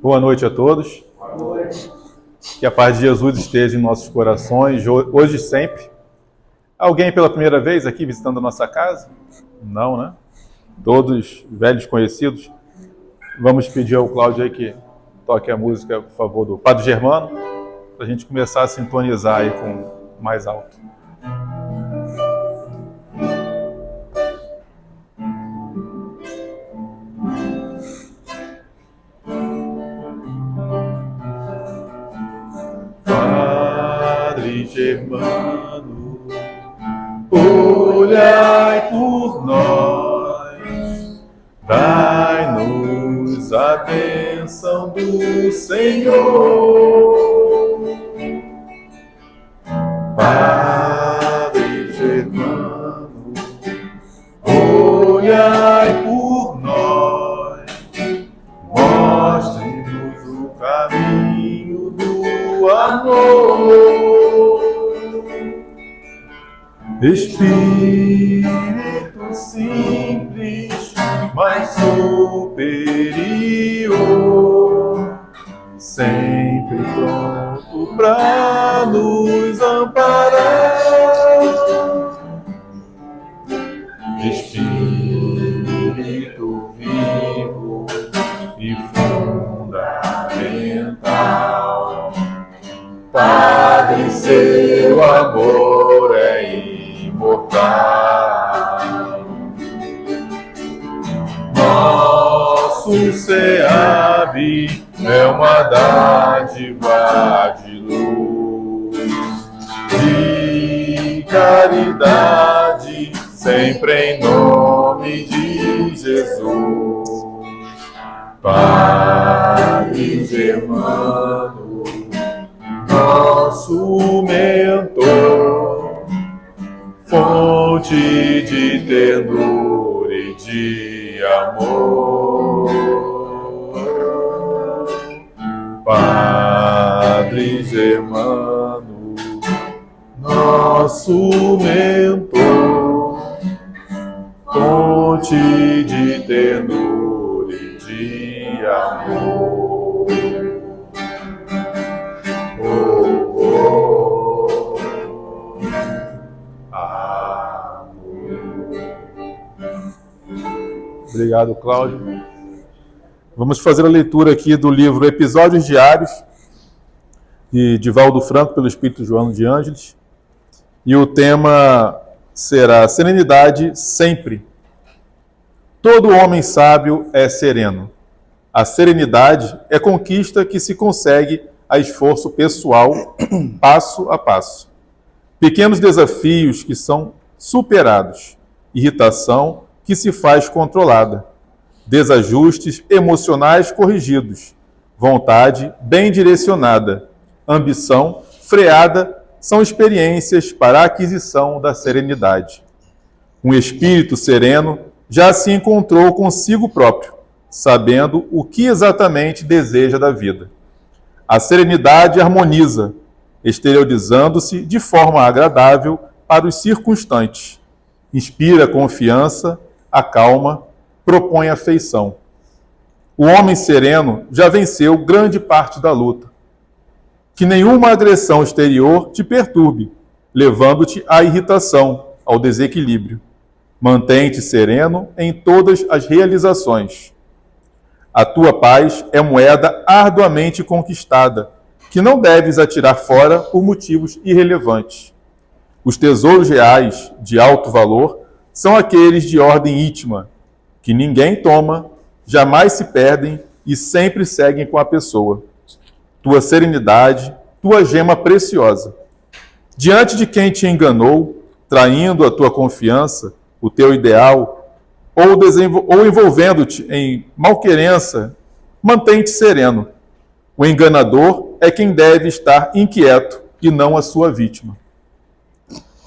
Boa noite a todos. Boa noite. Que a paz de Jesus esteja em nossos corações, hoje e sempre. Alguém pela primeira vez aqui visitando a nossa casa? Não, né? Todos velhos conhecidos. Vamos pedir ao Cláudio aí que toque a música, por favor, do Padre Germano, para a gente começar a sintonizar aí com mais alto. Padre Germano, olhai por nós, dai-nos a bênção do Senhor. Padre Germano, olhai por nós, mostre-nos o caminho do amor. Espírito simples, mas superior, sempre pronto para nos amparar. Espírito vivo e fundamental, Padre, seu amor é imortal. Nosso SEAB é uma dádiva de luz, de caridade, sempre em nome de Jesus. Padre Germano, nosso mentor, fonte de ternura e de amor. Padre Germano, nosso mentor, fonte de ternura e de amor. Obrigado, Cláudio. Vamos fazer a leitura aqui do livro Episódios Diários, de Divaldo Franco, pelo Espírito João de Ângeles. E o tema será Serenidade Sempre. Todo homem sábio é sereno. A serenidade é conquista que se consegue a esforço pessoal, passo a passo. Pequenos desafios que são superados. Irritação que se faz controlada. Desajustes emocionais corrigidos. Vontade bem direcionada. Ambição freada são experiências para a aquisição da serenidade. Um espírito sereno já se encontrou consigo próprio, sabendo o que exatamente deseja da vida. A serenidade harmoniza, exteriorizando-se de forma agradável para os circunstantes. Inspira confiança, acalma, propõe afeição. O homem sereno já venceu grande parte da luta. Que nenhuma agressão exterior te perturbe, levando-te à irritação, ao desequilíbrio. Mantém-te sereno em todas as realizações. A tua paz é moeda arduamente conquistada, que não deves atirar fora por motivos irrelevantes. Os tesouros reais de alto valor são aqueles de ordem íntima, que ninguém toma, jamais se perdem e sempre seguem com a pessoa. Tua serenidade, tua gema preciosa. Diante de quem te enganou, traindo a tua confiança, o teu ideal, ou envolvendo-te em malquerença, mantém-te sereno. O enganador é quem deve estar inquieto e não a sua vítima.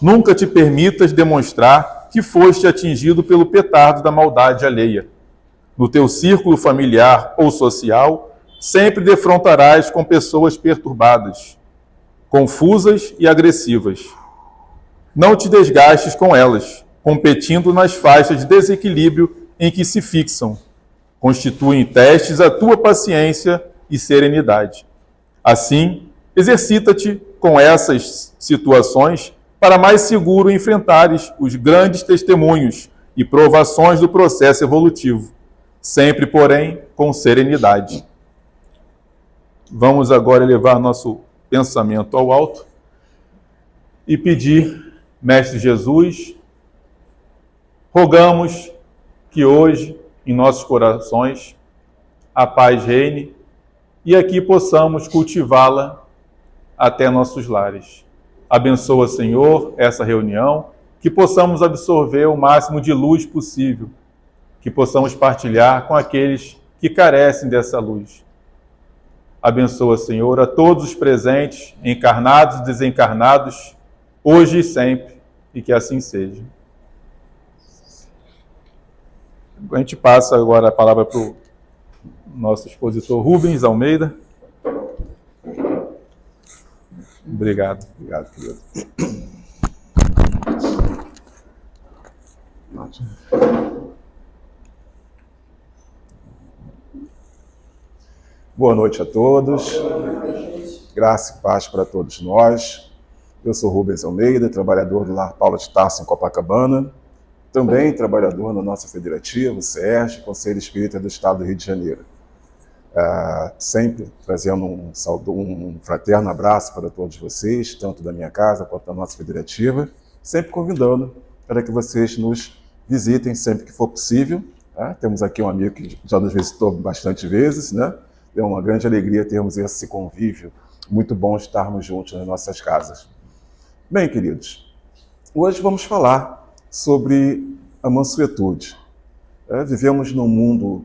Nunca te permitas demonstrar que foste atingido pelo petardo da maldade alheia. No teu círculo familiar ou social, sempre defrontarás com pessoas perturbadas, confusas e agressivas. Não te desgastes com elas, competindo nas faixas de desequilíbrio em que se fixam. Constituem testes a tua paciência e serenidade. Assim, exercita-te com essas situações para mais seguro enfrentares os grandes testemunhos e provações do processo evolutivo, sempre, porém, com serenidade. Vamos agora elevar nosso pensamento ao alto e pedir, Mestre Jesus, rogamos que hoje, em nossos corações, a paz reine e aqui possamos cultivá-la até nossos lares. Abençoa, Senhor, essa reunião, que possamos absorver o máximo de luz possível, que possamos partilhar com aqueles que carecem dessa luz. Abençoa, Senhor, a todos os presentes, encarnados e desencarnados, hoje e sempre, e que assim seja. A gente passa agora a palavra para o nosso expositor Rubens Almeida. Obrigado. Obrigado, querido. Boa noite a todos. Graça e paz para todos nós. Eu sou Rubens Almeida, trabalhador do Lar Paulo de Tarso, em Copacabana. Também trabalhador na nossa federativa, o CERJ, Conselho Espírita do Estado do Rio de Janeiro. Sempre trazendo um fraterno abraço para todos vocês, tanto da minha casa quanto da nossa federativa, sempre convidando para que vocês nos visitem sempre que for possível. Temos aqui um amigo que já nos visitou bastante vezes, né? É uma grande alegria termos esse convívio, muito bom estarmos juntos nas nossas casas. Bem, queridos, hoje vamos falar sobre a mansuetude. Vivemos num mundo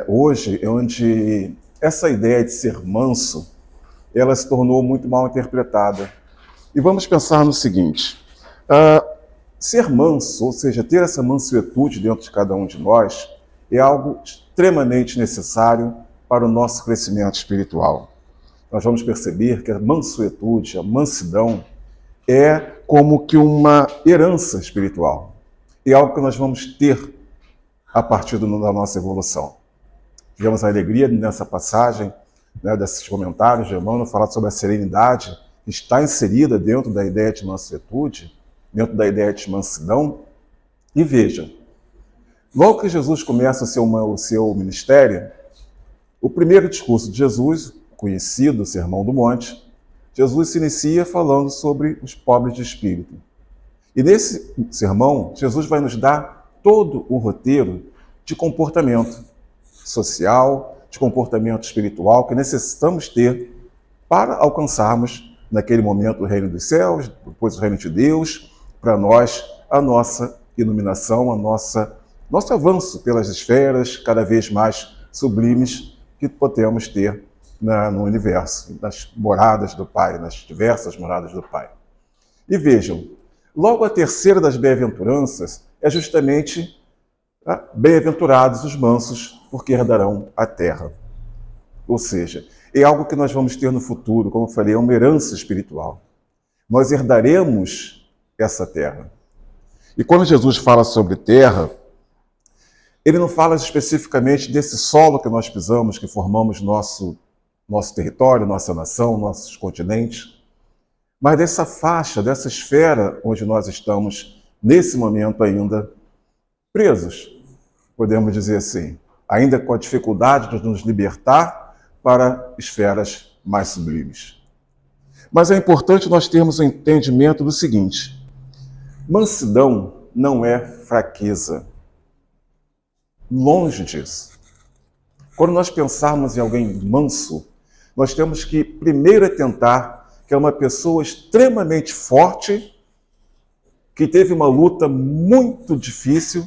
hoje onde essa ideia de ser manso, ela se tornou muito mal interpretada. E vamos pensar no seguinte, ser manso, ou seja, ter essa mansuetude dentro de cada um de nós, é algo extremamente necessário para o nosso crescimento espiritual. Nós vamos perceber que a mansuetude, a mansidão, é como que uma herança espiritual. É algo que nós vamos ter a partir da nossa evolução. Tivemos a alegria nessa passagem, né, desses comentários de Emmanuel, falar sobre a serenidade que está inserida dentro da ideia de mansuetude, dentro da ideia de mansidão. E vejam, logo que Jesus começa o seu ministério, o primeiro discurso de Jesus, conhecido, o Sermão do Monte, Jesus se inicia falando sobre os pobres de espírito. E nesse sermão, Jesus vai nos dar todo o roteiro de comportamento social, de comportamento espiritual que necessitamos ter para alcançarmos, naquele momento, o reino dos céus, depois o reino de Deus, para nós, a nossa iluminação, nosso avanço pelas esferas cada vez mais sublimes que podemos ter no universo, nas moradas do Pai, nas diversas moradas do Pai. E vejam, logo a terceira das bem-aventuranças é justamente bem-aventurados os mansos, porque herdarão a terra. Ou seja, é algo que nós vamos ter no futuro, como eu falei, é uma herança espiritual. Nós herdaremos essa terra. E quando Jesus fala sobre terra, ele não fala especificamente desse solo que nós pisamos, que formamos nosso território, nossa nação, nossos continentes, mas dessa faixa, dessa esfera onde nós estamos, nesse momento ainda, presos, podemos dizer assim, ainda com a dificuldade de nos libertar para esferas mais sublimes. Mas é importante nós termos o entendimento do seguinte: mansidão não é fraqueza. Longe disso. Quando nós pensarmos em alguém manso, nós temos que primeiro atentar que é uma pessoa extremamente forte, que teve uma luta muito difícil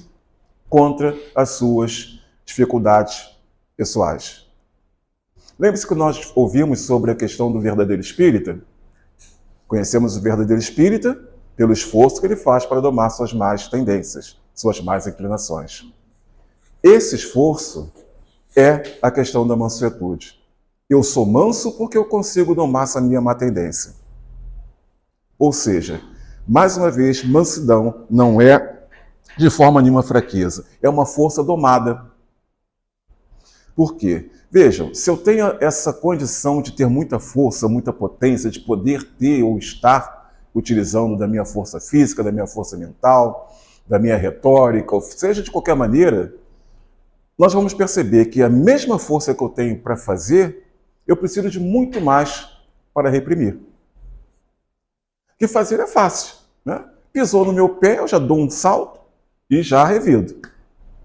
contra as suas dificuldades pessoais. Lembre-se que nós ouvimos sobre a questão do verdadeiro espírita. Conhecemos o verdadeiro espírita pelo esforço que ele faz para domar suas más tendências, suas más inclinações. Esse esforço é a questão da mansuetude. Eu sou manso porque eu consigo domar essa minha má tendência. Ou seja, mais uma vez, mansidão não é de forma nenhuma fraqueza. É uma força domada. Por quê? Vejam, se eu tenho essa condição de ter muita força, muita potência, de poder ter ou estar utilizando da minha força física, da minha força mental, da minha retórica, ou seja, de qualquer maneira, nós vamos perceber que a mesma força que eu tenho para fazer, eu preciso de muito mais para reprimir. Que fazer é fácil, né? Pisou no meu pé, eu já dou um salto e já revido,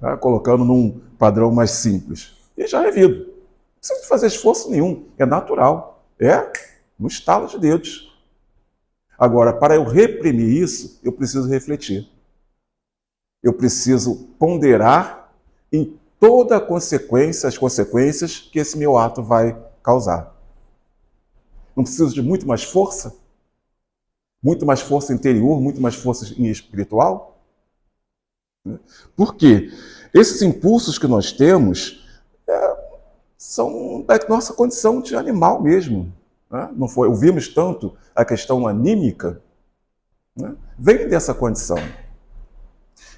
tá? Colocando num padrão mais simples. E já revido. Não precisa fazer esforço nenhum, é natural, é no estalo de dedos. Agora, para eu reprimir isso, eu preciso refletir. Eu preciso ponderar em toda a consequência, as consequências que esse meu ato vai causar. Não preciso de muito mais força? Muito mais força interior, muito mais força espiritual? Por quê? Esses impulsos que nós temos são da nossa condição de animal mesmo. Né? Não foi, ouvimos tanto a questão anímica, né? Vem dessa condição.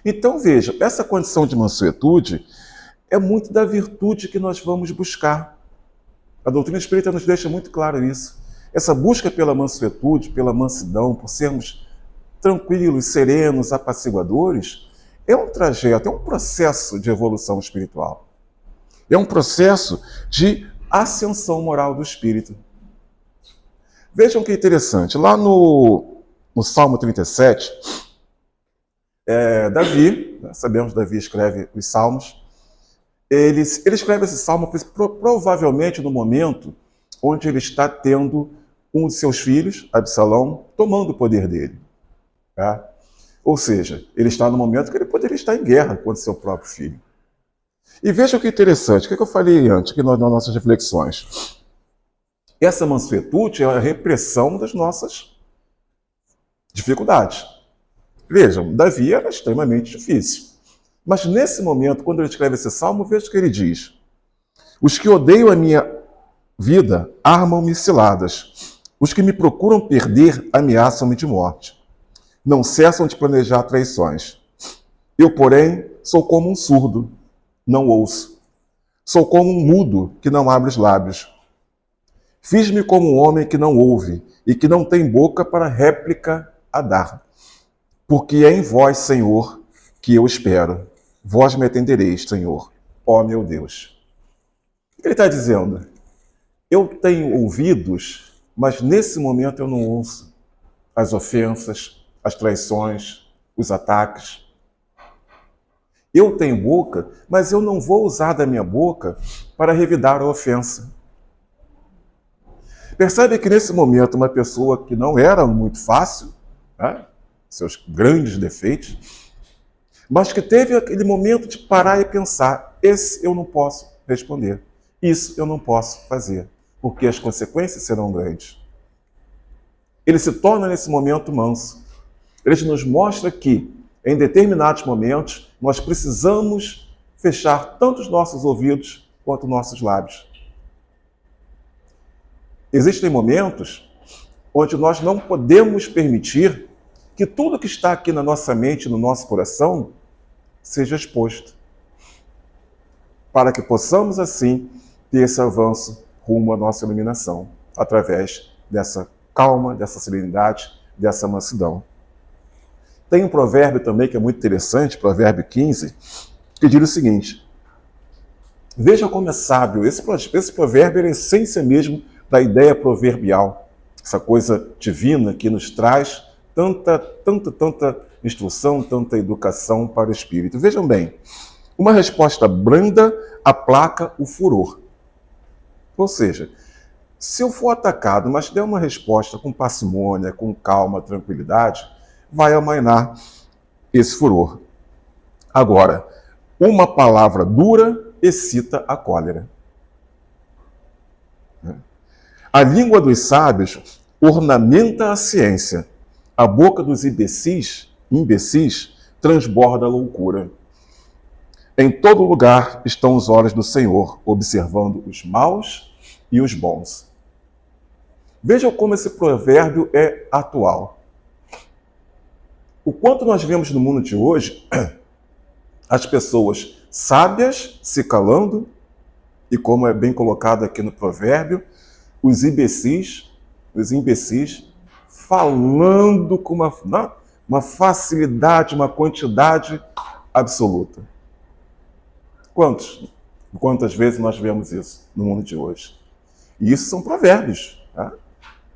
Então veja, essa condição de mansuetude é muito da virtude que nós vamos buscar. A doutrina espírita nos deixa muito claro isso. Essa busca pela mansuetude, pela mansidão, por sermos tranquilos, serenos, apaciguadores, é um trajeto, é um processo de evolução espiritual. É um processo de ascensão moral do espírito. Vejam que interessante, lá no Salmo 37, Davi, sabemos que Davi escreve os salmos, ele escreve esse salmo provavelmente no momento onde ele está tendo um de seus filhos, Absalão, tomando o poder dele. Tá? Ou seja, ele está no momento que ele poderia estar em guerra contra seu próprio filho. E veja que interessante, o que eu falei antes, aqui nas nossas reflexões. Essa mansuetude é a repressão das nossas dificuldades. Vejam, Davi era extremamente difícil. Mas nesse momento, quando ele escreve esse salmo, veja o que ele diz. Os que odeiam a minha vida armam-me ciladas. Os que me procuram perder ameaçam-me de morte. Não cessam de planejar traições. Eu, porém, sou como um surdo, não ouço. Sou como um mudo que não abre os lábios. Fiz-me como um homem que não ouve e que não tem boca para réplica a dar. Porque é em vós, Senhor, que eu espero. Vós me atendereis, Senhor, ó meu Deus. O que ele está dizendo? Eu tenho ouvidos, mas nesse momento eu não ouço as ofensas, as traições, os ataques. Eu tenho boca, mas eu não vou usar da minha boca para revidar a ofensa. Percebe que nesse momento uma pessoa que não era muito fácil, né, seus grandes defeitos, mas que teve aquele momento de parar e pensar, esse eu não posso responder, isso eu não posso fazer, porque as consequências serão grandes. Ele se torna nesse momento manso. Ele nos mostra que, em determinados momentos, nós precisamos fechar tanto os nossos ouvidos quanto os nossos lábios. Existem momentos onde nós não podemos permitir que tudo que está aqui na nossa mente, no nosso coração, seja exposto, para que possamos, assim, ter esse avanço rumo à nossa iluminação, através dessa calma, dessa serenidade, dessa mansidão. Tem um provérbio também que é muito interessante, provérbio 15, que diz o seguinte, veja como é sábio, esse provérbio é a essência mesmo da ideia proverbial, essa coisa divina que nos traz tanta instrução, tanta educação para o espírito. Vejam bem, uma resposta branda aplaca o furor. Ou seja, se eu for atacado, mas der uma resposta com parcimônia, com calma, tranquilidade, vai amainar esse furor. Agora, uma palavra dura excita a cólera. A língua dos sábios ornamenta a ciência. A boca dos imbecis transborda a loucura. Em todo lugar estão os olhos do Senhor, observando os maus e os bons. Vejam como esse provérbio é atual. O quanto nós vemos no mundo de hoje as pessoas sábias se calando E como é bem colocado aqui no provérbio, os imbecis falando com uma facilidade, uma quantidade absoluta. Quantas vezes nós vemos isso no mundo de hoje? E isso são provérbios. Tá?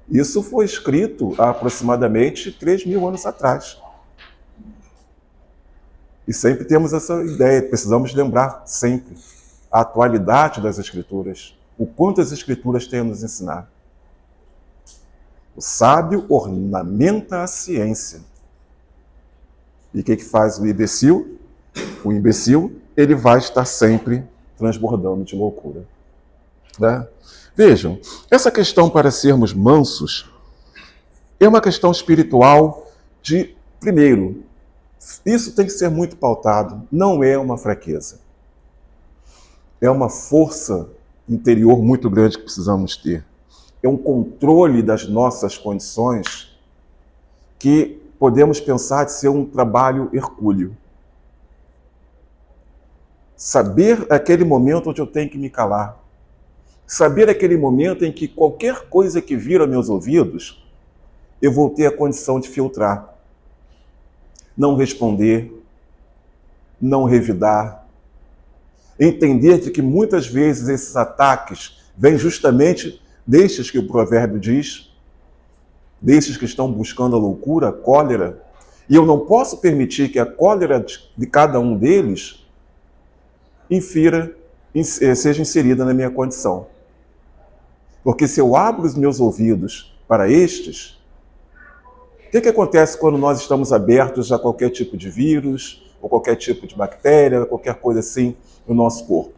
Isso foi escrito há aproximadamente 3.000 anos atrás. E sempre temos essa ideia, precisamos lembrar sempre a atualidade das Escrituras, o quanto as Escrituras têm a nos ensinar. O sábio ornamenta a ciência. E o que faz o imbecil? O imbecil, ele vai estar sempre transbordando de loucura. Né? Vejam, essa questão para sermos mansos é uma questão espiritual de, primeiro, isso tem que ser muito pautado, não é uma fraqueza. É uma força interior muito grande que precisamos ter. É um controle das nossas condições que podemos pensar de ser um trabalho hercúleo. Saber aquele momento onde eu tenho que me calar. Saber aquele momento em que qualquer coisa que vir aos meus ouvidos, eu vou ter a condição de filtrar. Não responder, não revidar. Entender de que muitas vezes esses ataques vêm justamente destes que o provérbio diz, destes que estão buscando a loucura, a cólera, e eu não posso permitir que a cólera de cada um deles seja inserida na minha condição. Porque se eu abro os meus ouvidos para estes, o que acontece quando nós estamos abertos a qualquer tipo de vírus, ou qualquer tipo de bactéria, qualquer coisa assim no nosso corpo?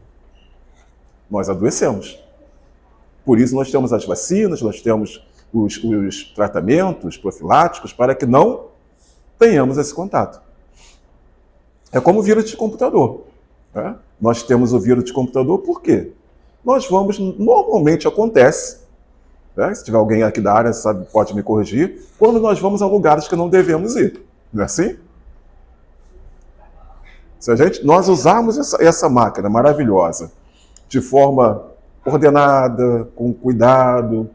Nós adoecemos. Por isso nós temos as vacinas, nós temos os tratamentos profiláticos para que não tenhamos esse contato. É como o vírus de computador. Né? Nós temos o vírus de computador por quê? Normalmente acontece, né? Se tiver alguém aqui da área pode me corrigir, quando nós vamos a lugares que não devemos ir. Não é assim? Nós usarmos essa máquina maravilhosa de forma ordenada, com cuidado,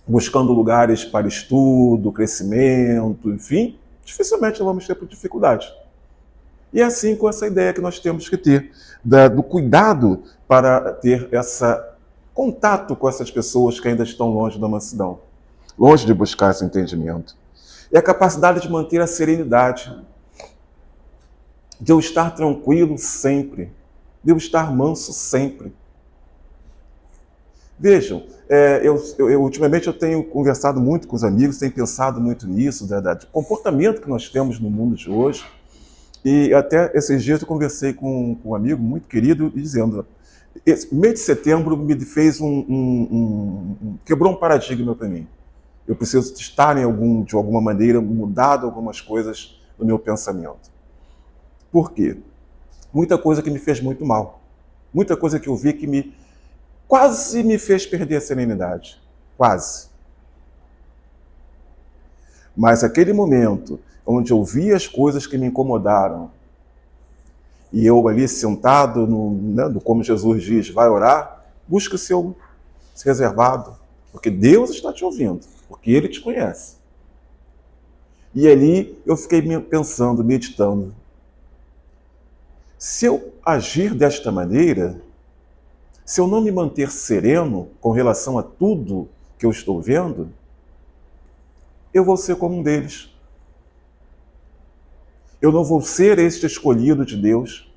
buscando lugares para estudo, crescimento, enfim, dificilmente vamos ter dificuldade. E é assim com essa ideia que nós temos que ter, do cuidado para ter esse contato com essas pessoas que ainda estão longe da mansidão, longe de buscar esse entendimento. E a capacidade de manter a serenidade, de eu estar tranquilo sempre, de eu estar manso sempre. Vejam, ultimamente eu tenho conversado muito com os amigos, tenho pensado muito nisso, do comportamento que nós temos no mundo de hoje. E até esses dias eu conversei com um amigo muito querido, dizendo, esse mês de setembro me fez quebrou um paradigma para mim. Eu preciso estar de alguma maneira, mudado algumas coisas no meu pensamento. Por quê? Muita coisa que me fez muito mal. Muita coisa que eu vi que quase me fez perder a serenidade. Quase. Mas aquele momento onde eu vi as coisas que me incomodaram, e eu ali sentado, como Jesus diz, vai orar, busca o seu reservado, porque Deus está te ouvindo, porque Ele te conhece. E ali eu fiquei pensando, meditando, se eu agir desta maneira, se eu não me manter sereno com relação a tudo que eu estou vendo, eu vou ser como um deles. Eu não vou ser este escolhido de Deus.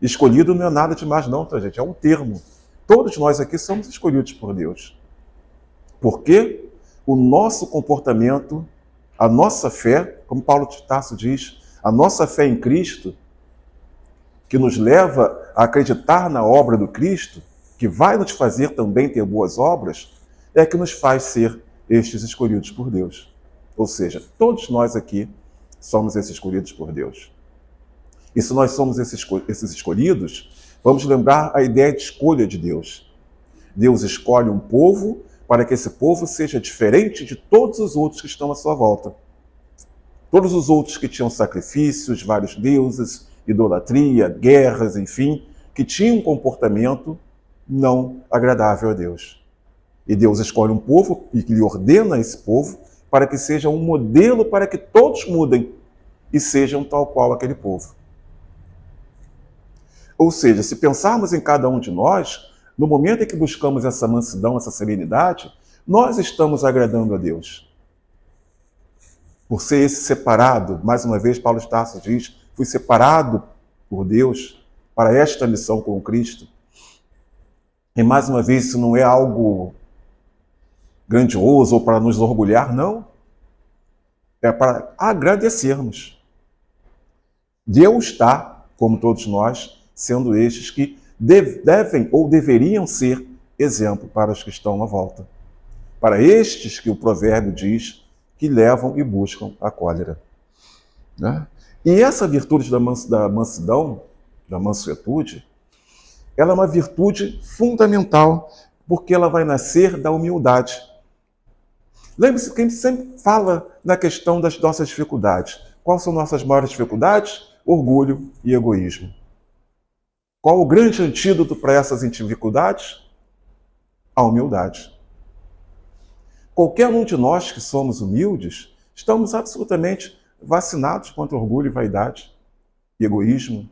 Escolhido não é nada demais não, tá, gente? É um termo. Todos nós aqui somos escolhidos por Deus. Porque o nosso comportamento, a nossa fé, como Paulo de Tarso diz, a nossa fé em Cristo, que nos leva a acreditar na obra do Cristo, que vai nos fazer também ter boas obras, é que nos faz ser estes escolhidos por Deus. Ou seja, todos nós aqui somos esses escolhidos por Deus. E se nós somos esses escolhidos, vamos lembrar a ideia de escolha de Deus. Deus escolhe um povo para que esse povo seja diferente de todos os outros que estão à sua volta. Todos os outros que tinham sacrifícios, vários deuses, idolatria, guerras, enfim, que tinha um comportamento não agradável a Deus. E Deus escolhe um povo e lhe ordena esse povo para que seja um modelo para que todos mudem e sejam tal qual aquele povo. Ou seja, se pensarmos em cada um de nós, no momento em que buscamos essa mansidão, essa serenidade, nós estamos agradando a Deus. Por ser esse separado, mais uma vez Paulo Tarso diz, fui separado por Deus para esta missão com Cristo. E mais uma vez, isso não é algo grandioso ou para nos orgulhar, não. É para agradecermos. Deus está, como todos nós, sendo estes que devem ou deveriam ser exemplo para os que estão à volta. Para estes que o provérbio diz que levam e buscam a cólera. Né? E essa virtude da mansidão, da mansuetude, ela é uma virtude fundamental, porque ela vai nascer da humildade. Lembre-se que a gente sempre fala na questão das nossas dificuldades. Quais são nossas maiores dificuldades? Orgulho e egoísmo. Qual o grande antídoto para essas dificuldades? A humildade. Qualquer um de nós que somos humildes, estamos absolutamente vacinados contra orgulho e vaidade, e egoísmo,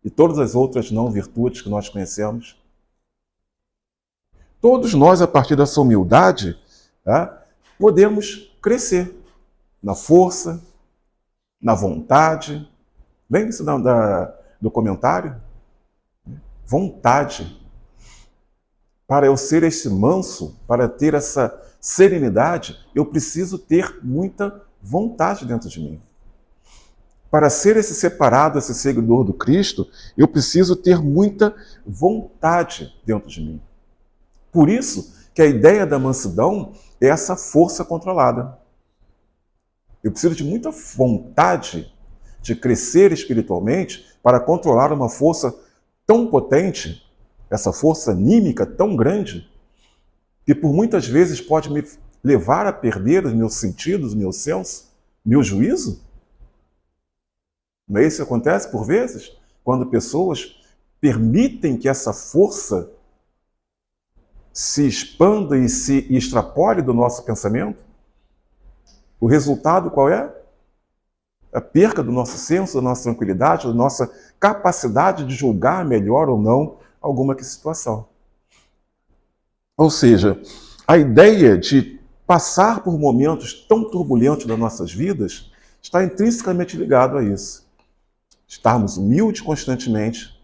e todas as outras não virtudes que nós conhecemos. Todos nós, a partir dessa humildade, podemos crescer na força, na vontade. Lembre-se do comentário. Vontade. Para eu ser esse manso, para ter essa serenidade, eu preciso ter muita vontade dentro de mim. Para ser esse separado, esse seguidor do Cristo, eu preciso ter muita vontade dentro de mim. Por isso que a ideia da mansidão é essa força controlada. Eu preciso de muita vontade de crescer espiritualmente para controlar uma força tão potente, essa força anímica tão grande, que por muitas vezes pode me levar a perder os meus sentidos, meu senso, meu juízo. Não é isso que acontece por vezes? Quando pessoas permitem que essa força se expanda e se extrapole do nosso pensamento, o resultado qual é? A perca do nosso senso, da nossa tranquilidade, da nossa capacidade de julgar melhor ou não alguma situação. Ou seja, a ideia de passar por momentos tão turbulentos das nossas vidas está intrinsecamente ligado a isso. Estarmos humildes constantemente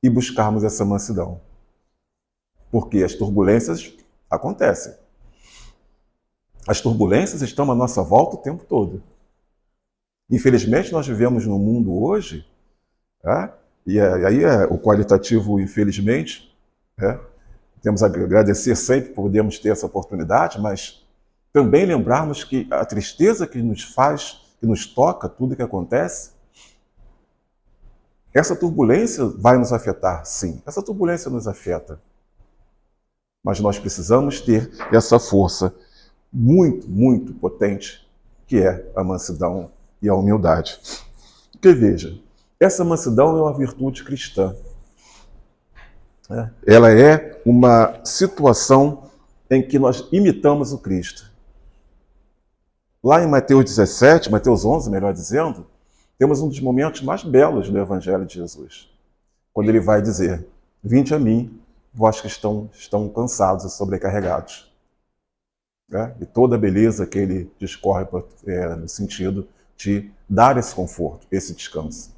e buscarmos essa mansidão. Porque as turbulências acontecem. As turbulências estão à nossa volta o tempo todo. Infelizmente, nós vivemos num mundo hoje, e aí é o qualitativo, infelizmente, temos a agradecer sempre por podermos ter essa oportunidade, mas também lembrarmos que a tristeza que nos faz, que nos toca, tudo que acontece, essa turbulência vai nos afetar, sim. Essa turbulência nos afeta. Mas nós precisamos ter essa força muito, muito potente, que é a mansidão e a humildade. Porque veja, essa mansidão é uma virtude cristã. Ela é uma situação em que nós imitamos o Cristo. Lá em Mateus 17, Mateus 11, melhor dizendo, temos um dos momentos mais belos do Evangelho de Jesus. Quando ele vai dizer, vinde a mim, vós que estão cansados e sobrecarregados. E toda a beleza que ele discorre no sentido de dar esse conforto, esse descanso.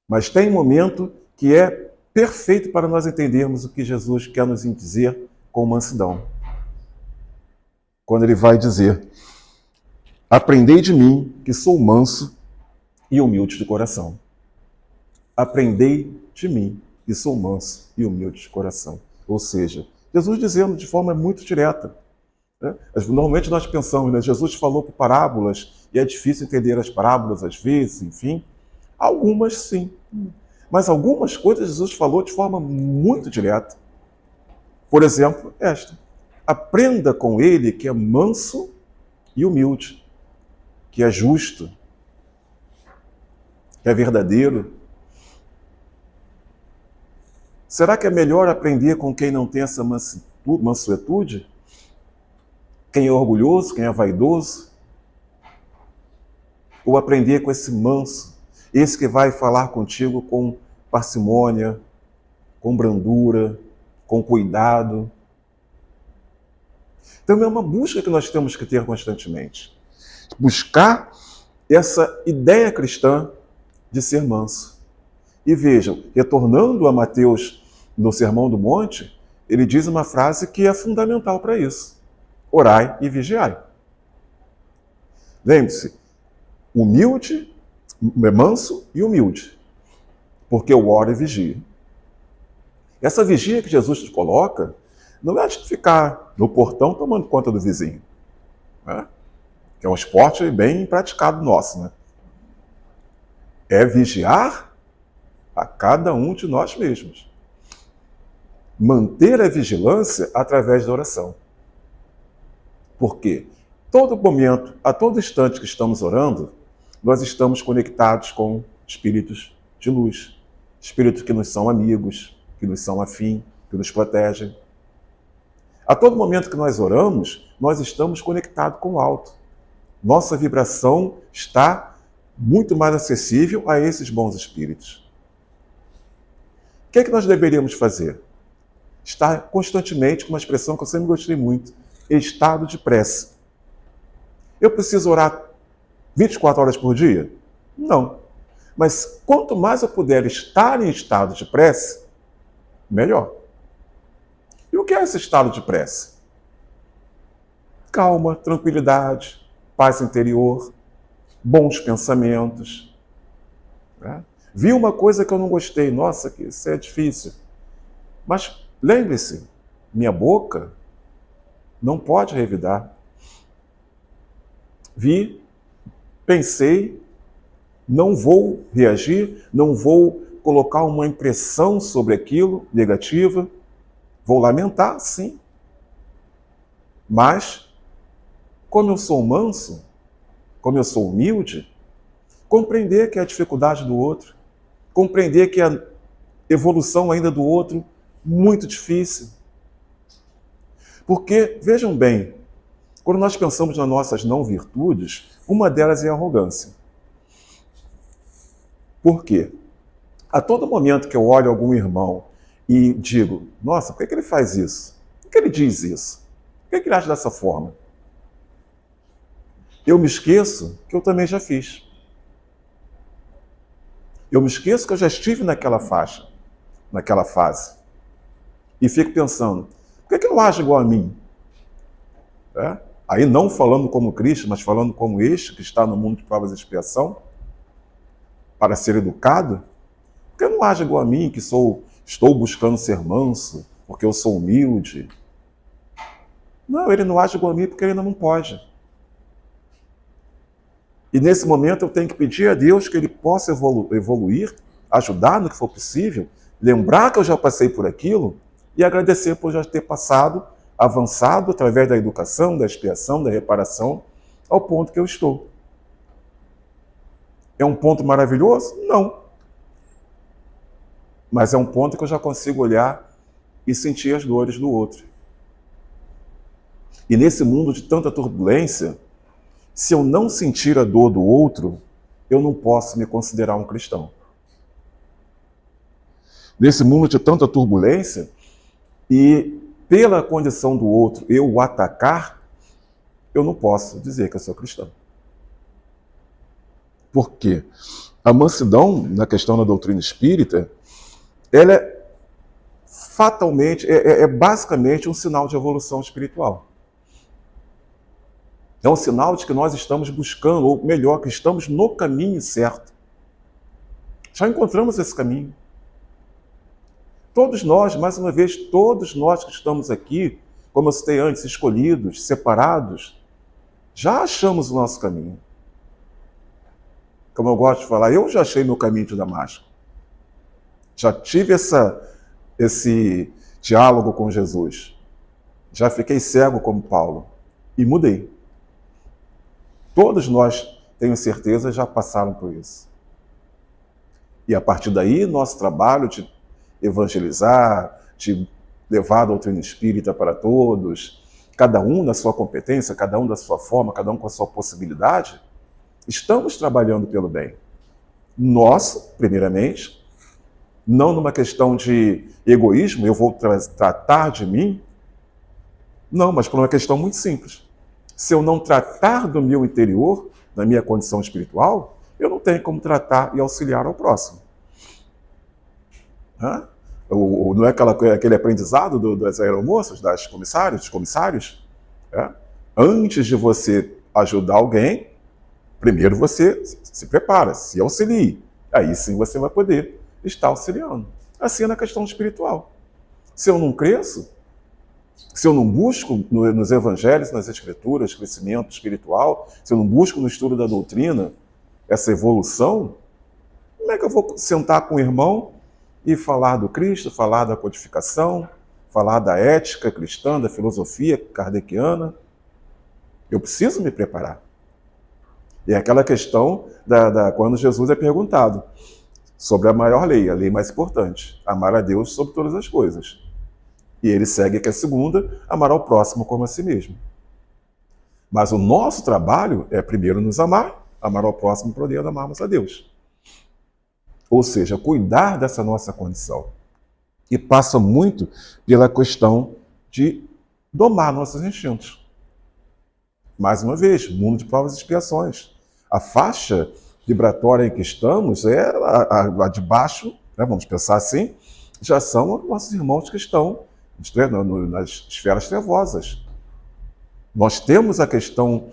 Mas tem um momento que é perfeito para nós entendermos o que Jesus quer nos dizer com mansidão. Quando ele vai dizer, aprendei de mim, que sou manso e humilde de coração. Aprendei de mim, que sou manso e humilde de coração. Ou seja, Jesus dizendo de forma muito direta. Normalmente nós pensamos, Jesus falou por parábolas, e é difícil entender as parábolas às vezes, enfim. Algumas sim. Mas algumas coisas Jesus falou de forma muito direta. Por exemplo, esta. Aprenda com ele que é manso e humilde, que é justo, que é verdadeiro. Será que é melhor aprender com quem não tem essa mansuetude? Quem é orgulhoso, quem é vaidoso? Ou aprender com esse manso, esse que vai falar contigo com parcimônia, com brandura, com cuidado? Então é uma busca que nós temos que ter constantemente. Buscar essa ideia cristã de ser manso. E vejam, retornando a Mateus no Sermão do Monte, ele diz uma frase que é fundamental para isso: orai e vigiai. Lembre-se, humilde, manso e humilde, porque eu oro e vigio. Essa vigia que Jesus te coloca não é de ficar no portão tomando conta do vizinho, né? Que é um esporte bem praticado nosso, né? É vigiar a cada um de nós mesmos. Manter a vigilância através da oração. Por quê? Todo momento, a todo instante que estamos orando, nós estamos conectados com espíritos de luz. Espíritos que nos são amigos, que nos são afim, que nos protegem. A todo momento que nós oramos, nós estamos conectados com o alto. Nossa vibração está muito mais acessível a esses bons espíritos. O que é que nós deveríamos fazer? Estar constantemente, com uma expressão que eu sempre gostei muito, estado de prece. Eu preciso orar 24 horas por dia? Não. Mas quanto mais eu puder estar em estado de prece, melhor. E o que é esse estado de prece? Calma, tranquilidade, paz interior, bons pensamentos. Né? Vi uma coisa que eu não gostei, nossa, que isso é difícil. Mas lembre-se, minha boca não pode revidar. Vi, pensei, não vou reagir, não vou colocar uma impressão sobre aquilo negativa. Vou lamentar, sim. Mas, como eu sou manso, como eu sou humilde, compreender que é a dificuldade do outro, compreender que a evolução ainda do outro muito difícil. Porque, vejam bem, quando nós pensamos nas nossas não virtudes, uma delas é a arrogância. Por quê? A todo momento que eu olho algum irmão e digo, nossa, por que ele faz isso? Por que ele diz isso? Por que ele age dessa forma? Eu me esqueço que eu também já fiz. Eu me esqueço que eu já estive naquela faixa, naquela fase. E fico pensando, por que ele não age igual a mim? É? Aí não falando como Cristo, mas falando como este que está no mundo de provas e expiação, para ser educado. Por que não age igual a mim, que estou buscando ser manso, porque eu sou humilde? Não, ele não age igual a mim porque ele ainda não pode. E nesse momento eu tenho que pedir a Deus que ele possa evoluir, ajudar no que for possível, lembrar que eu já passei por aquilo e agradecer por já ter passado, avançado através da educação, da expiação, da reparação, ao ponto que eu estou. É um ponto maravilhoso? Não. Mas é um ponto que eu já consigo olhar e sentir as dores do outro. E nesse mundo de tanta turbulência, se eu não sentir a dor do outro, eu não posso me considerar um cristão. Nesse mundo de tanta turbulência, e pela condição do outro eu o atacar, eu não posso dizer que eu sou cristão. Por quê? A mansidão, na questão da doutrina espírita, ela é fatalmente, basicamente um sinal de evolução espiritual. É um sinal de que nós estamos buscando, ou melhor, que estamos no caminho certo. Já encontramos esse caminho. Todos nós, mais uma vez, todos nós que estamos aqui, como eu citei antes, escolhidos, separados, já achamos o nosso caminho. Como eu gosto de falar, eu já achei meu caminho de Damasco. Já tive esse diálogo com Jesus. Já fiquei cego como Paulo e mudei. Todos nós, tenho certeza, já passaram por isso. E a partir daí, nosso trabalho de evangelizar, de levar a doutrina espírita para todos, cada um na sua competência, cada um da sua forma, cada um com a sua possibilidade, estamos trabalhando pelo bem. Nós, primeiramente, não numa questão de egoísmo, eu vou tratar de mim, não, mas por uma questão muito simples. Se eu não tratar do meu interior, da minha condição espiritual, eu não tenho como tratar e auxiliar ao próximo. Não é aquele aprendizado das aeromoças, dos comissários? Antes de você ajudar alguém, primeiro você se prepara, se auxilie. Aí sim você vai poder estar auxiliando. Assim é na questão espiritual. Se eu não cresço, se eu não busco nos evangelhos, nas escrituras, crescimento espiritual, se eu não busco no estudo da doutrina essa evolução, como é que eu vou sentar com o irmão e falar do Cristo, falar da codificação, falar da ética cristã, da filosofia kardeciana? Eu preciso me preparar. E é aquela questão quando Jesus é perguntado sobre a maior lei, a lei mais importante, amar a Deus sobre todas as coisas. E ele segue que a segunda, amar ao próximo como a si mesmo. Mas o nosso trabalho é primeiro nos amar ao próximo, podendo amarmos a Deus. Ou seja, cuidar dessa nossa condição. E passa muito pela questão de domar nossos instintos. Mais uma vez, mundo de provas e expiações. A faixa vibratória em que estamos é a de baixo, né, vamos pensar assim, já são nossos irmãos que estão nas esferas trevosas. Nós temos a questão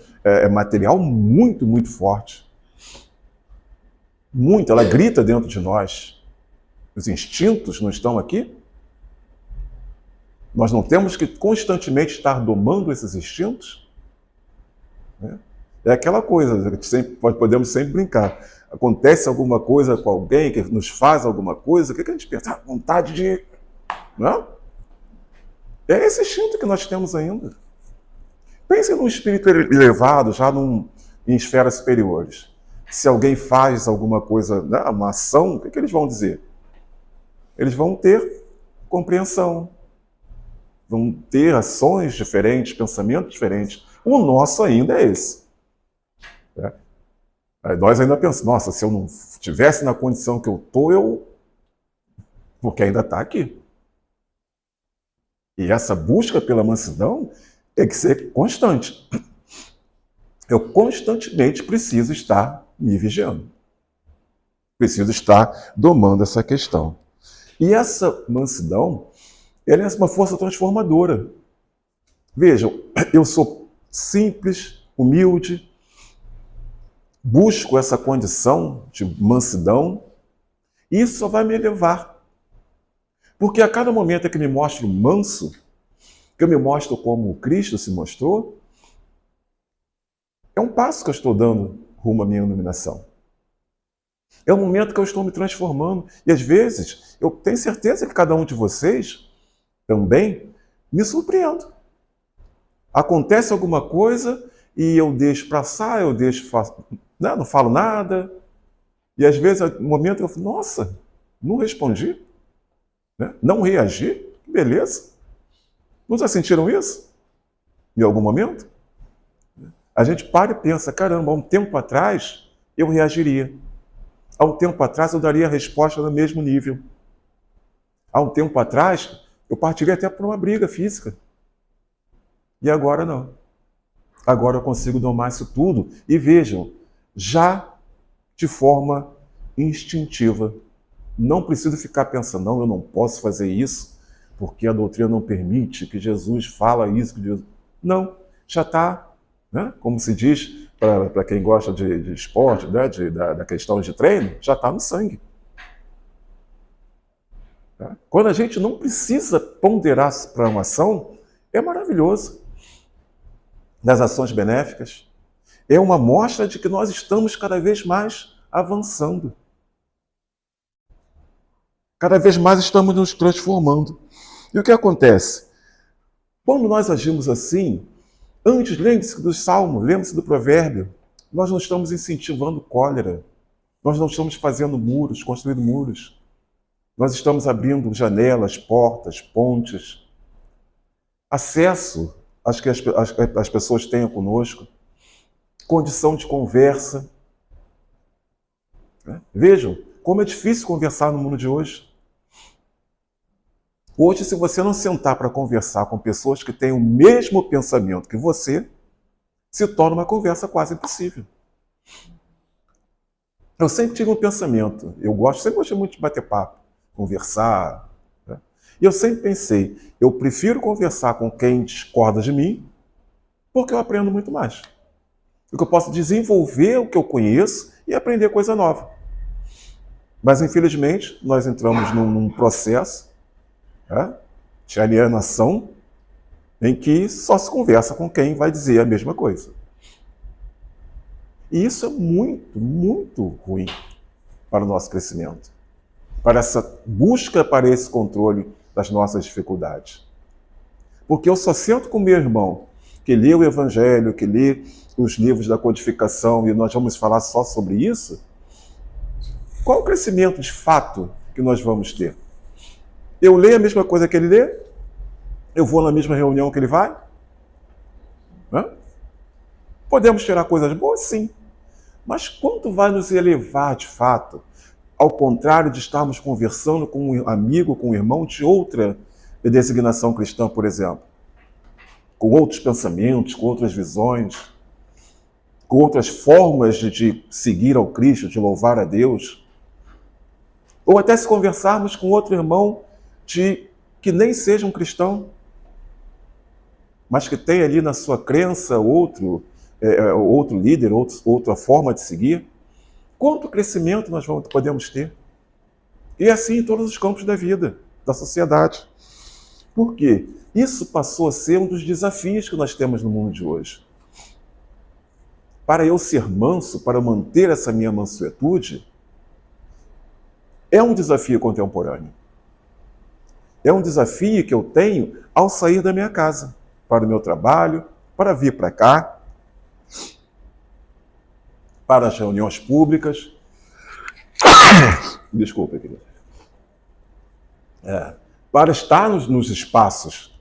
material muito, muito forte. Muito, ela grita dentro de nós. Os instintos não estão aqui? Nós não temos que constantemente estar domando esses instintos? É aquela coisa que podemos sempre brincar. Acontece alguma coisa com alguém que nos faz alguma coisa, o que a gente pensa? Vontade de... Não? É esse instinto que nós temos ainda. Pense num espírito elevado, já em esferas superiores. Se alguém faz alguma coisa, né, uma ação, o que eles vão dizer? Eles vão ter compreensão, vão ter ações diferentes, pensamentos diferentes. O nosso ainda é esse. Aí nós ainda pensamos, nossa, se eu não estivesse na condição que eu estou, porque ainda está aqui. E essa busca pela mansidão tem que ser constante. Eu constantemente preciso estar me vigiando. Preciso estar domando essa questão. E essa mansidão, ela é uma força transformadora. Vejam, eu sou simples, humilde, busco essa condição de mansidão, e isso só vai me elevar. Porque a cada momento que eu me mostro manso, que eu me mostro como Cristo se mostrou, é um passo que eu estou dando rumo à minha iluminação. É um momento que eu estou me transformando. E às vezes, eu tenho certeza que cada um de vocês também me surpreendo. Acontece alguma coisa e eu deixo passar, não falo nada. E às vezes, no momento eu falo, nossa, não respondi. Não reagi, que beleza. Não já sentiram isso? Em algum momento? A gente para e pensa, caramba, há um tempo atrás eu reagiria. Há um tempo atrás eu daria a resposta no mesmo nível. Há um tempo atrás eu partiria até por uma briga física. E agora não. Agora eu consigo domar isso tudo. E vejam, já de forma instintiva. Não preciso ficar pensando, não, eu não posso fazer isso, porque a doutrina não permite, que Jesus fala isso. Que Jesus... Não, já está, né? Como se diz, para quem gosta de esporte, né? da questão de treino, já está no sangue. Tá? Quando a gente não precisa ponderar para uma ação, é maravilhoso. Das ações benéficas, é uma mostra de que nós estamos cada vez mais avançando. Cada vez mais estamos nos transformando. E o que acontece? Quando nós agimos assim, antes, lembre-se do Salmo, lembre-se do provérbio, nós não estamos incentivando cólera, nós não estamos fazendo muros, construindo muros. Nós estamos abrindo janelas, portas, pontes, acesso às que as pessoas tenham conosco, condição de conversa. Vejam como é difícil conversar no mundo de hoje. Hoje, se você não sentar para conversar com pessoas que têm o mesmo pensamento que você, se torna uma conversa quase impossível. Eu sempre tive um pensamento, sempre gostei muito de bater papo, conversar, né? E eu sempre pensei, eu prefiro conversar com quem discorda de mim, porque eu aprendo muito mais. Porque eu posso desenvolver o que eu conheço e aprender coisa nova. Mas, infelizmente, nós entramos num processo, né, de alienação, em que só se conversa com quem vai dizer a mesma coisa. E isso é muito, muito ruim para o nosso crescimento, para essa busca para esse controle das nossas dificuldades. Porque eu só sento com meu irmão que lê o Evangelho, que lê os livros da codificação, e nós vamos falar só sobre isso. Qual o crescimento de fato que nós vamos ter? Eu leio a mesma coisa que ele lê? Eu vou na mesma reunião que ele vai? Hã? Podemos tirar coisas boas? Sim. Mas quanto vai nos elevar de fato? Ao contrário de estarmos conversando com um amigo, com um irmão de outra designação cristã, por exemplo. Com outros pensamentos, com outras visões, com outras formas de seguir ao Cristo, de louvar a Deus. Ou até se conversarmos com outro irmão que nem seja um cristão, mas que tem ali na sua crença outro líder, outra forma de seguir. Quanto crescimento nós podemos ter? E assim em todos os campos da vida, da sociedade. Por quê? Isso passou a ser um dos desafios que nós temos no mundo de hoje. Para eu ser manso, para manter essa minha mansuetude, é um desafio contemporâneo. É um desafio que eu tenho ao sair da minha casa, para o meu trabalho, para vir para cá, para as reuniões públicas. Desculpa, querido. Para estar nos espaços.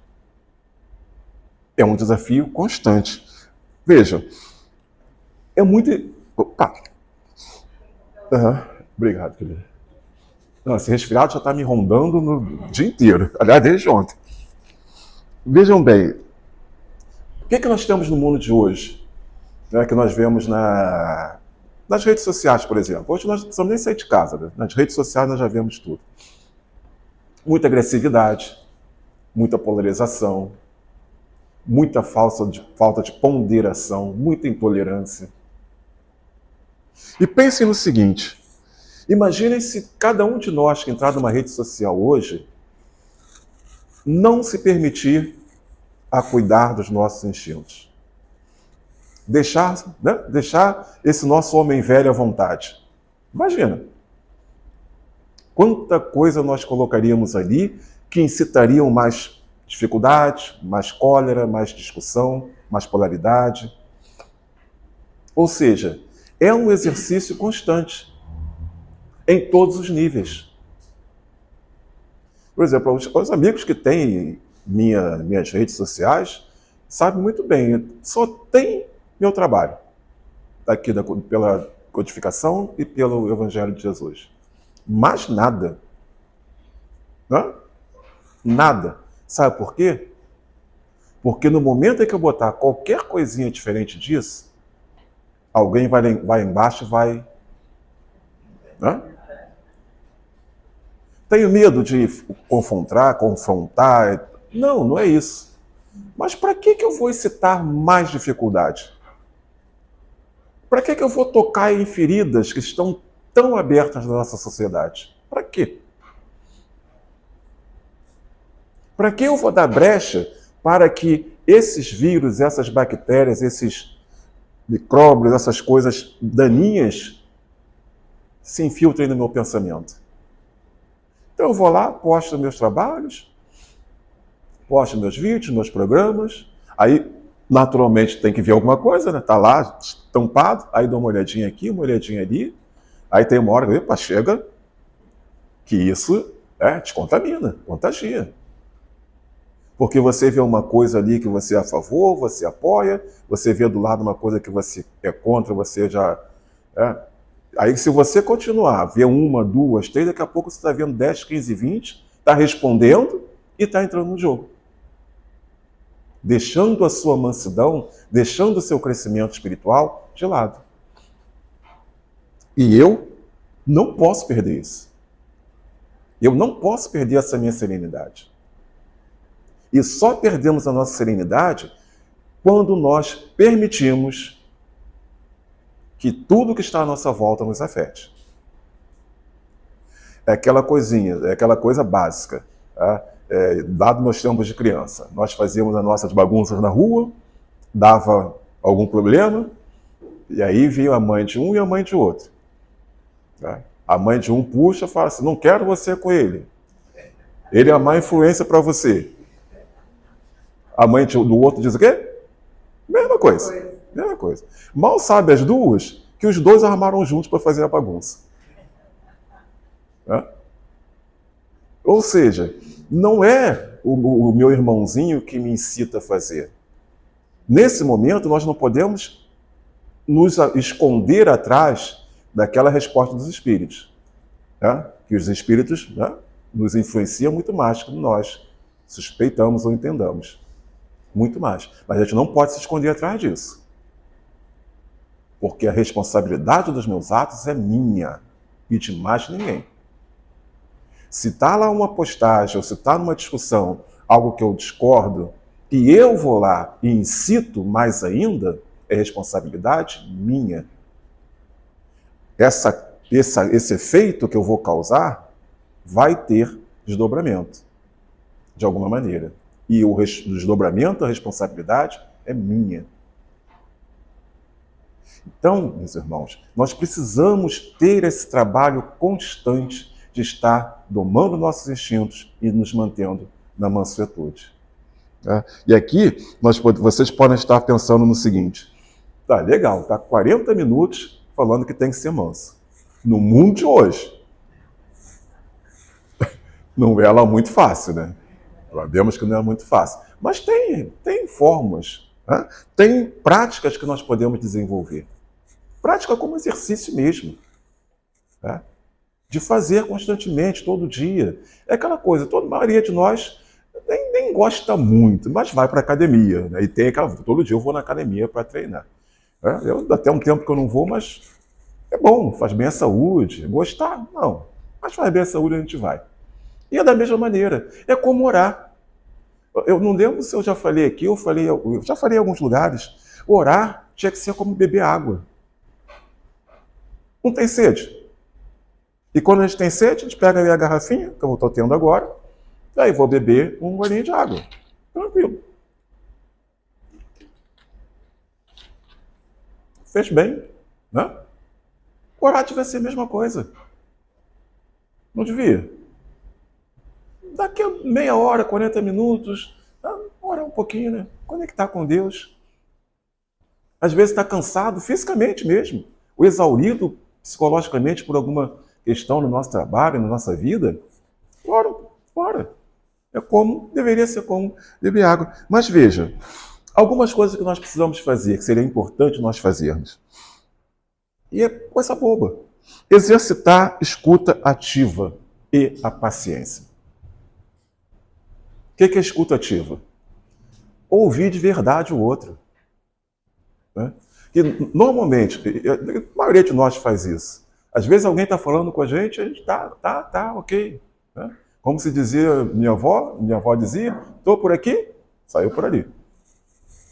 É um desafio constante. Vejam, é muito... Opa! Obrigado, querido. Não, esse resfriado já está me rondando no dia inteiro. Aliás, desde ontem. Vejam bem, o que nós temos no mundo de hoje? Que nós vemos nas redes sociais, por exemplo. Hoje nós não precisamos nem sair de casa. Né? Nas redes sociais nós já vemos tudo. Muita agressividade, muita polarização, muita falta de ponderação, muita intolerância. E pensem no seguinte, imaginem se cada um de nós que entrar numa rede social hoje não se permitir a cuidar dos nossos instintos. Deixar esse nosso homem velho à vontade. Imagina. Quanta coisa nós colocaríamos ali que incitariam mais dificuldade, mais cólera, mais discussão, mais polaridade. Ou seja, é um exercício constante, em todos os níveis. Por exemplo, os amigos que têm minhas redes sociais sabem muito bem, só tem meu trabalho, aqui pela codificação e pelo Evangelho de Jesus. Mais nada. Não? Nada. Sabe por quê? Porque no momento em que eu botar qualquer coisinha diferente disso, alguém vai embaixo e vai... Não? Tenho medo de confrontar. Não, não é isso. Mas para que eu vou excitar mais dificuldade? Para que eu vou tocar em feridas que estão tão abertas na nossa sociedade? Para quê? Para que eu vou dar brecha para que esses vírus, essas bactérias, esses micróbios, essas coisas daninhas se infiltrem no meu pensamento? Então eu vou lá, posto meus trabalhos, posto meus vídeos, meus programas, aí naturalmente tem que ver alguma coisa, né? Tá lá estampado, aí dou uma olhadinha aqui, uma olhadinha ali, aí tem uma hora, epa, chega, que isso Te contamina, contagia. Porque você vê uma coisa ali que você é a favor, você apoia, você vê do lado uma coisa que você é contra, você já... Aí se você continuar, ver uma, duas, três, daqui a pouco você está vendo 10, 15, 20, está respondendo e está entrando no jogo. Deixando a sua mansidão, deixando o seu crescimento espiritual de lado. E eu não posso perder isso. Eu não posso perder essa minha serenidade. E só perdemos a nossa serenidade quando nós permitimos que tudo que está à nossa volta nos afete. É aquela coisinha, é aquela coisa básica. Tá? Dado meus tempos de criança, nós fazíamos as nossas bagunças na rua, dava algum problema, e aí vinha a mãe de um e a mãe de outro. Tá? A mãe de um puxa e fala assim, não quero você com ele. Ele é a má influência para você. A mãe do outro diz o quê? Mesma coisa. Mesma coisa. Mal sabe as duas que os dois armaram juntos para fazer a bagunça. Ou seja, não é o meu irmãozinho que me incita a fazer. Nesse momento, nós não podemos nos esconder atrás daquela resposta dos espíritos. Que os espíritos nos influenciam muito mais que nós suspeitamos ou entendamos. Muito mais. Mas a gente não pode se esconder atrás disso. Porque a responsabilidade dos meus atos é minha e de mais ninguém. Se está lá uma postagem ou se está numa discussão, algo que eu discordo, e eu vou lá e incito mais ainda, é responsabilidade minha. Esse efeito que eu vou causar vai ter desdobramento, de alguma maneira. E o desdobramento, a responsabilidade é minha. Então, meus irmãos, nós precisamos ter esse trabalho constante de estar domando nossos instintos e nos mantendo na mansuetude. E aqui, vocês podem estar pensando no seguinte, tá legal, tá 40 minutos falando que tem que ser manso. No mundo de hoje, não é lá muito fácil, né? Sabemos que não é muito fácil. Mas tem formas, tem práticas que nós podemos desenvolver. Prática como exercício mesmo. De fazer constantemente, todo dia. É aquela coisa, a maioria de nós nem gosta muito, mas vai para a academia. Né? E tem todo dia eu vou na academia para treinar. Eu até um tempo que eu não vou, mas é bom, faz bem à saúde. Gostar? Não. Mas faz bem à saúde, a gente vai. E é da mesma maneira. É como orar. Eu não lembro se eu já falei aqui, eu já falei em alguns lugares. Orar tinha que ser como beber água. Não tem sede. E quando a gente tem sede, a gente pega aí a garrafinha, que eu estou tendo agora, e aí vou beber um golinho de água. Tranquilo. Fez bem, né? Orar devia ser a mesma coisa. Não devia? Daqui a meia hora, 40 minutos, orar um pouquinho, né? Conectar com Deus. Às vezes está cansado, fisicamente mesmo, ou exaurido psicologicamente por alguma questão no nosso trabalho, na nossa vida. Ora. Deveria ser como beber água. Mas veja, algumas coisas que nós precisamos fazer, que seria importante nós fazermos. E é coisa boba. Exercitar escuta ativa e a paciência. O que é escuta ativa? Ouvir de verdade o outro. Que normalmente, a maioria de nós faz isso. Às vezes alguém está falando com a gente tá, ok. Como se dizia minha avó dizia, estou por aqui, saiu por ali.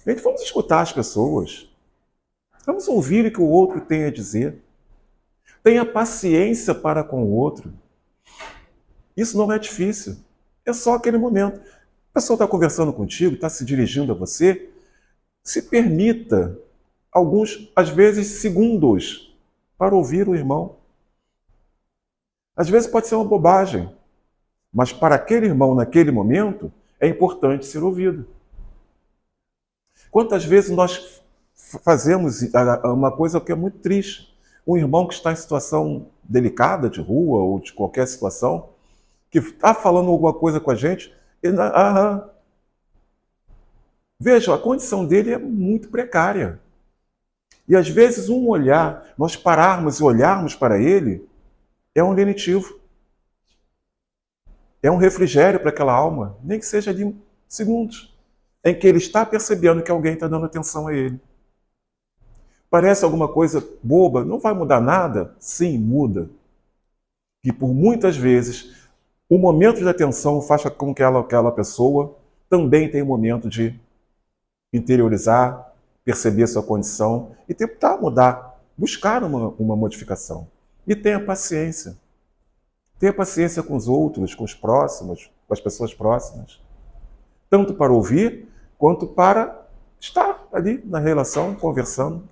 Gente, vamos escutar as pessoas. Vamos ouvir o que o outro tem a dizer. Tenha paciência para com o outro. Isso não é difícil. É só aquele momento. A pessoa está conversando contigo, está se dirigindo a você. Se permita alguns, às vezes, segundos para ouvir o irmão. Às vezes pode ser uma bobagem, mas para aquele irmão, naquele momento, é importante ser ouvido. Quantas vezes nós fazemos uma coisa que é muito triste? Um irmão que está em situação delicada, de rua ou de qualquer situação, que está falando alguma coisa com a gente, ele, aham. Veja, a condição dele é muito precária. E às vezes um olhar, nós pararmos e olharmos para ele, é um lenitivo. É um refrigério para aquela alma, nem que seja de segundos, em que ele está percebendo que alguém está dando atenção a ele. Parece alguma coisa boba, não vai mudar nada? Sim, muda. E por muitas vezes, o momento de atenção faz com que aquela pessoa também tenha um momento de interiorizar, perceber sua condição e tentar mudar, buscar uma modificação. E tenha paciência. Tenha paciência com os outros, com os próximos, com as pessoas próximas. Tanto para ouvir, quanto para estar ali na relação, conversando.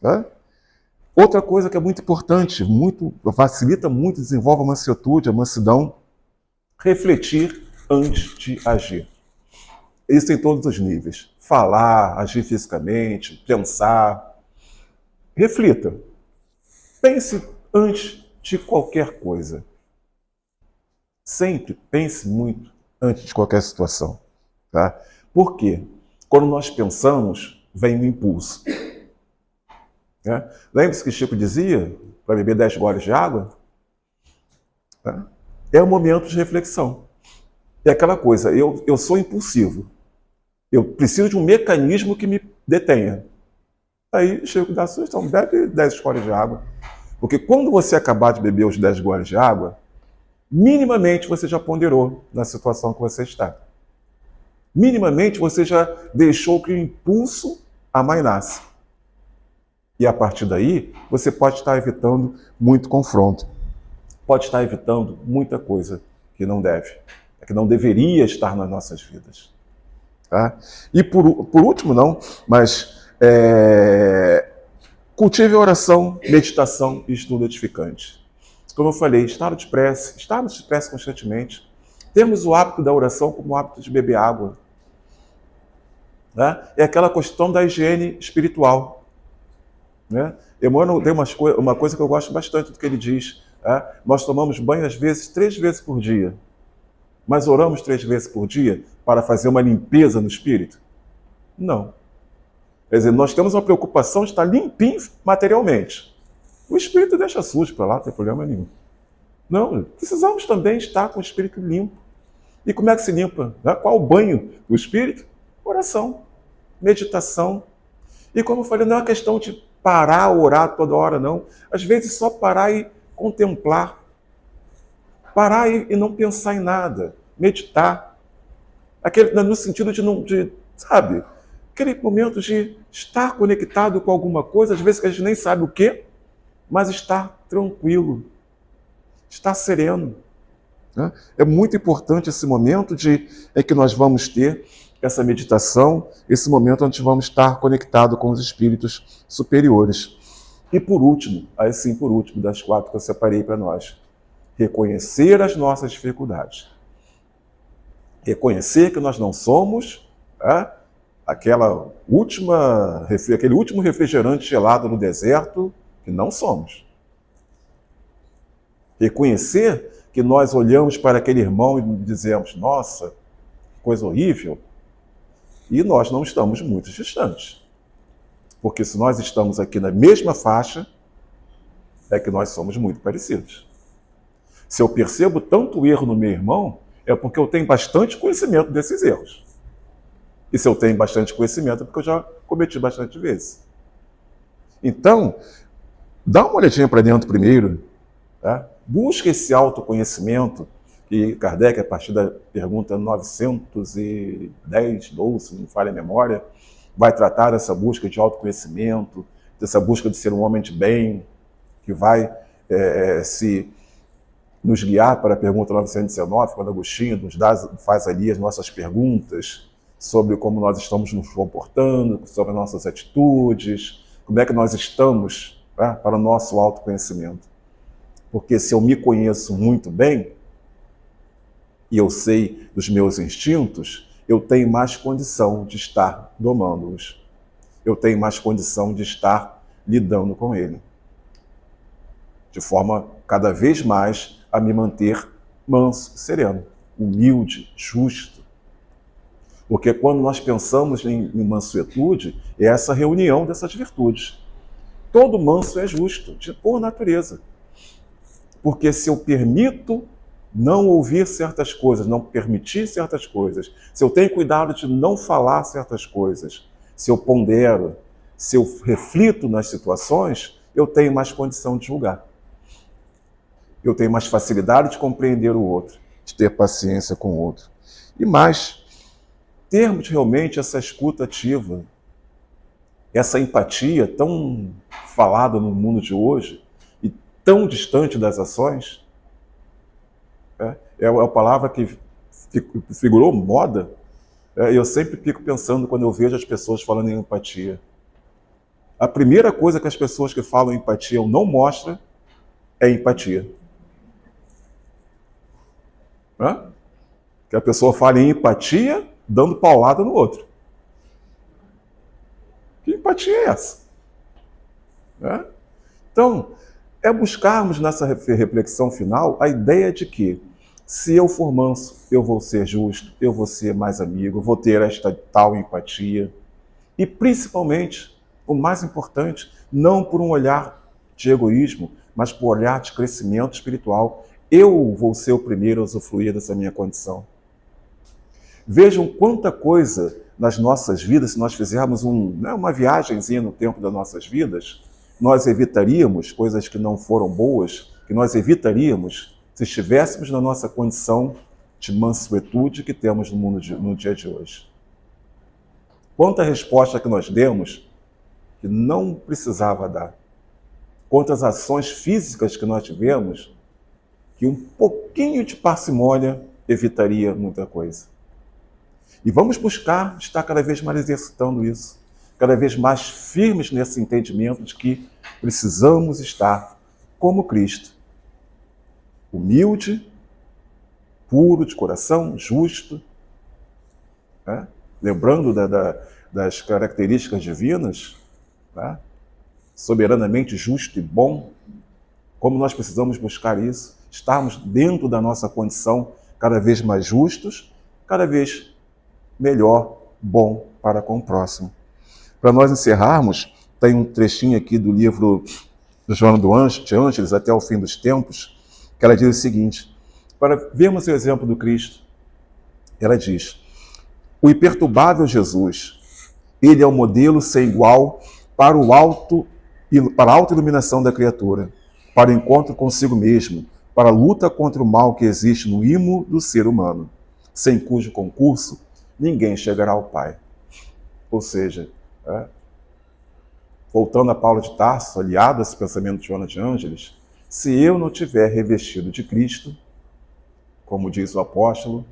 Tá? Outra coisa que é muito importante, facilita muito, desenvolve a mansuetude, a mansidão, refletir antes de agir. Isso em todos os níveis. Falar, agir fisicamente, pensar. Reflita. Pense antes de qualquer coisa. Sempre pense muito antes de qualquer situação. Tá? Por quê? Quando nós pensamos, vem o impulso. Né? Lembre-se que Chico dizia para beber 10 goles de água? Tá? É um momento de reflexão. É aquela coisa, eu sou impulsivo. Eu preciso de um mecanismo que me detenha. Aí Chico dá a sugestão, bebe 10 goles de água. Porque quando você acabar de beber os 10 goles de água, minimamente você já ponderou na situação que você está. Minimamente você já deixou que o impulso amainasse. E a partir daí, você pode estar evitando muito confronto. Pode estar evitando muita coisa que não deve, que não deveria estar nas nossas vidas. Tá? E por último, não, mas cultive a oração, meditação e estudo edificante. Como eu falei, estarmos de prece constantemente. Temos o hábito da oração como o hábito de beber água. Né? É aquela questão da higiene espiritual. Né? Emmanuel tem uma coisa que eu gosto bastante do que ele diz. Nós tomamos banho às vezes 3 vezes por dia. Mas oramos 3 vezes por dia para fazer uma limpeza no espírito? Não. Quer dizer, nós temos uma preocupação de estar limpinho materialmente. O espírito deixa sujo para lá, não tem problema nenhum. Não, precisamos também estar com o espírito limpo. E como é que se limpa? Qual o banho do espírito? Oração, meditação. E como eu falei, não é uma questão de parar, orar toda hora, não. Às vezes só parar e contemplar. Parar e não pensar em nada. Meditar. No sentido sabe? Aquele momento de estar conectado com alguma coisa, às vezes que a gente nem sabe o quê, mas estar tranquilo. Estar sereno. É muito importante esse momento em que nós vamos ter essa meditação, esse momento onde vamos estar conectados com os espíritos superiores. E por último, das 4 que eu separei para nós, reconhecer as nossas dificuldades. Reconhecer que nós não somos aquele último refrigerante gelado no deserto, que não somos. Reconhecer que nós olhamos para aquele irmão e dizemos, nossa, coisa horrível, e nós não estamos muito distantes. Porque se nós estamos aqui na mesma faixa, é que nós somos muito parecidos. Se eu percebo tanto erro no meu irmão, é porque eu tenho bastante conhecimento desses erros. E se eu tenho bastante conhecimento, é porque eu já cometi bastante vezes. Então, dá uma olhadinha para dentro primeiro. Tá? Busca esse autoconhecimento, que Kardec, a partir da pergunta 910, 12, se não me falha a memória, vai tratar dessa busca de autoconhecimento, dessa busca de ser um homem de bem, que vai nos guiar para a pergunta 919, quando Agostinho faz ali as nossas perguntas sobre como nós estamos nos comportando, sobre as nossas atitudes, como é que nós estamos para o nosso autoconhecimento. Porque se eu me conheço muito bem, e eu sei dos meus instintos, eu tenho mais condição de estar domando-os. Eu tenho mais condição de estar lidando com ele. De forma cada vez mais a me manter manso, sereno, humilde, justo. Porque quando nós pensamos em mansuetude, é essa reunião dessas virtudes. Todo manso é justo, por natureza. Porque se eu permito não ouvir certas coisas, não permitir certas coisas, se eu tenho cuidado de não falar certas coisas, se eu pondero, se eu reflito nas situações, eu tenho mais condição de julgar. Eu tenho mais facilidade de compreender o outro, de ter paciência com o outro. E mais, termos realmente essa escuta ativa, essa empatia tão falada no mundo de hoje e tão distante das ações, é a palavra que figurou moda. Eu sempre fico pensando quando eu vejo as pessoas falando em empatia. A primeira coisa que as pessoas que falam em empatia não mostram é empatia. Que a pessoa fala em empatia dando paulada no outro. Que empatia é essa? Então, é buscarmos nessa reflexão final a ideia de que se eu for manso, eu vou ser justo, eu vou ser mais amigo, vou ter esta tal empatia. E principalmente, o mais importante, não por um olhar de egoísmo, mas por um olhar de crescimento espiritual. Eu vou ser o primeiro a usufruir dessa minha condição. Vejam quanta coisa nas nossas vidas, se nós fizermos uma viagenzinha no tempo das nossas vidas, nós evitaríamos coisas que não foram boas, que nós evitaríamos se estivéssemos na nossa condição de mansuetude que temos no mundo no dia de hoje. Quanta resposta que nós demos que não precisava dar. Quantas ações físicas que nós tivemos que um pouquinho de parcimônia evitaria muita coisa. E vamos buscar estar cada vez mais exercitando isso, cada vez mais firmes nesse entendimento de que precisamos estar como Cristo, humilde, puro de coração, justo, lembrando das características divinas, soberanamente justo e bom. Como nós precisamos buscar isso, estarmos dentro da nossa condição cada vez mais justos, cada vez melhor, bom para com o próximo. Para nós encerrarmos, tem um trechinho aqui do livro do Joana de Ângeles, Até o Fim dos Tempos, que ela diz o seguinte: para vermos o exemplo do Cristo, ela diz: o imperturbável Jesus, ele é o modelo sem igual para a autoiluminação da criatura, para o encontro consigo mesmo, para a luta contra o mal que existe no imo do ser humano, sem cujo concurso ninguém chegará ao Pai. Ou seja, voltando a Paulo de Tarso, aliado a esse pensamento de Joana de Ângeles, se eu não tiver revestido de Cristo, como diz o apóstolo,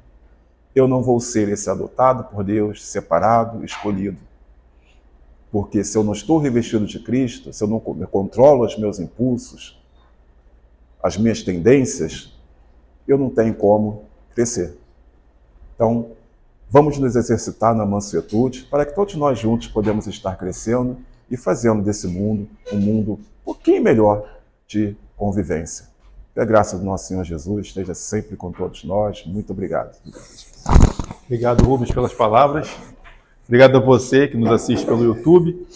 eu não vou ser esse adotado por Deus, separado, escolhido. Porque se eu não estou revestido de Cristo, se eu não controlo os meus impulsos, as minhas tendências, eu não tenho como crescer. Então, vamos nos exercitar na mansuetude para que todos nós juntos podemos estar crescendo e fazendo desse mundo um mundo um pouquinho melhor de convivência. Que a graça do nosso Senhor Jesus esteja sempre com todos nós. Muito obrigado. Obrigado, Rubens, pelas palavras. Obrigado a você que nos assiste pelo YouTube.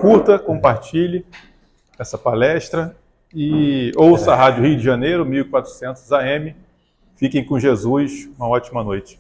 Curta, compartilhe essa palestra e ouça a Rádio Rio de Janeiro, 1400 AM. Fiquem com Jesus. Uma ótima noite.